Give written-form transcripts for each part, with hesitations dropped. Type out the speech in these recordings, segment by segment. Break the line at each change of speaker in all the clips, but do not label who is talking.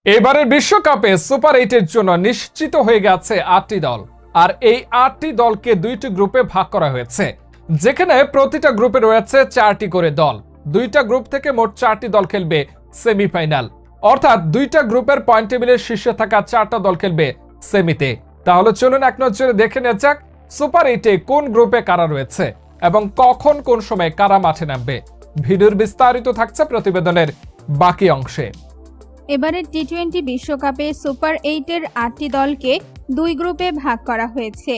এবারের বিশ্বকাপে সুপার 8-এর জন্য নিশ্চিত হয়ে গেছে 8টি দল। আর এই 8টি দলকে 2টি গ্রুপে ভাগ করা হয়েছে, যেখানে প্রতিটা গ্রুপে রয়েছে 4টি করে দল। 2টা গ্রুপ থেকে মোট 4টি দল খেলবে সেমিফাইনাল, অর্থাৎ 2টা গ্রুপের পয়েন্ট টেবিলের শীর্ষে থাকা 4টা দল খেলবে সেমিতে। তাহলে চলুন এক নজরে দেখে নেওয়া যাক সুপার 8-এ কোন গ্রুপে কারা রয়েছে এবং কখন কোন সময় কারা মাঠে নামবে। ভিডিওর বিস্তারিত থাকছে প্রতিবেদনের বাকি অংশে।
এবারের টি-20 বিশ্বকাপে সুপার 8-এর 8টি দলকে 2 গ্রুপে ভাগ করা হয়েছে,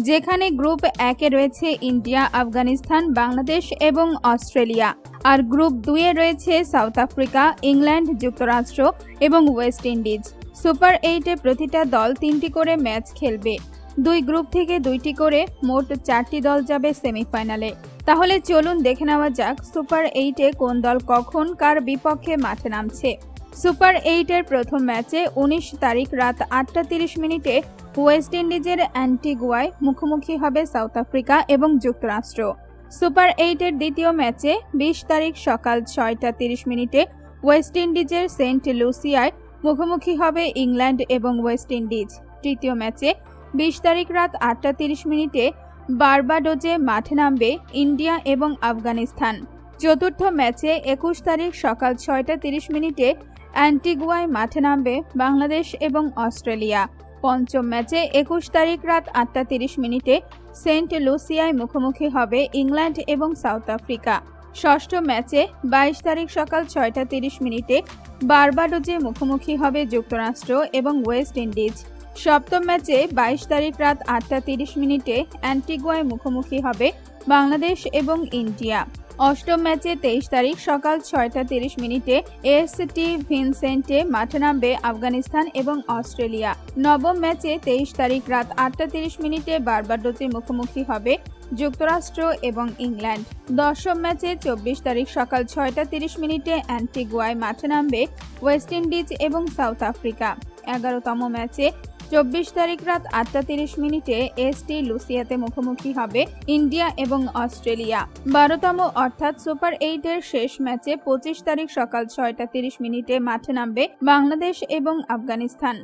যেখানে গ্রুপ 1-এ রয়েছে ইন্ডিয়া, আফগানিস্তান, বাংলাদেশ এবং অস্ট্রেলিয়া। আর গ্রুপ 2-এ রয়েছে সাউথ আফ্রিকা, ইংল্যান্ড, যুক্তরাষ্ট্র এবং ওয়েস্ট ইন্ডিজ। সুপার 8-এ প্রতিটা দল 3টি করে ম্যাচ খেলবে। 2 গ্রুপ থেকে 2টি করে মোট 4টি দল যাবে সেমিফাইনালে। তাহলে চলুন দেখে নেওয়া যাক সুপার 8-এ কোন দল কখন কার বিপক্ষে মাঠে নামছে। সুপার 8-এর প্রথম ম্যাচে 19 তারিখ রাত 8:30 মিনিটে ওয়েস্ট ইন্ডিজের অ্যান্টিগুয়ায় মুখোমুখি হবে সাউথ আফ্রিকা এবং যুক্তরাষ্ট্র। সুপার 8-এর দ্বিতীয় ম্যাচে 20 তারিখ সকাল 6:30 মিনিটে ওয়েস্ট ইন্ডিজের সেন্ট লুসিয়ায় মুখোমুখি হবে ইংল্যান্ড এবং ওয়েস্ট ইন্ডিজ। তৃতীয় ম্যাচে 20 তারিখ রাত 8:30 মিনিটে বারবাডোজে মাঠে নামবে ইন্ডিয়া এবং আফগানিস্তান। চতুর্থ ম্যাচে 21 তারিখ সকাল 6:30 মিনিটে অ্যান্টিগুয়ায় মাঠে নামবে বাংলাদেশ এবং অস্ট্রেলিয়া। পঞ্চম ম্যাচে 21 তারিখ রাত 8:30 মিনিটে সেন্ট লুসিয়ায় মুখোমুখি হবে ইংল্যান্ড এবং সাউথ আফ্রিকা। ষষ্ঠ ম্যাচে 22 তারিখ সকাল 6:30 মিনিটে বারবাডোজে মুখোমুখি হবে যুক্তরাষ্ট্র এবং ওয়েস্ট ইন্ডিজ। সপ্তম ম্যাচে 22 তারিখ রাত 8:30 মিনিটে অ্যান্টিগুয়ায় মুখোমুখি হবে বাংলাদেশ এবং ইন্ডিয়া। অষ্টম ম্যাচে 23 তারিখ সকাল 6:30 মিনিটে এসটি ভিনসেন্টে মাঠে নামবে আফগানিস্তান এবং অস্ট্রেলিয়া। নবম ম্যাচে 23 তারিখ রাত 8:30 মিনিটে বারবাডোজে মুখোমুখি হবে যুক্তরাষ্ট্র এবং ইংল্যান্ড। দশম ম্যাচে 24 তারিখ সকাল 6:30 মিনিটে অ্যান্টিগুয়ায় মাঠে নামবে ওয়েস্ট ইন্ডিজ এবং সাউথ আফ্রিকা। 11তম ম্যাচে 24 তারিখ রাত 8:30 মিনিটে এসটি লুসিয়াতে মুখোমুখি হবে ইন্ডিয়া এবং অস্ট্রেলিয়া। 12তম অর্থাৎ সুপার 8-এর শেষ ম্যাচে 25 তারিখ সকাল 6:30 মিনিটে মাঠে নামবে বাংলাদেশ এবং আফগানিস্তান।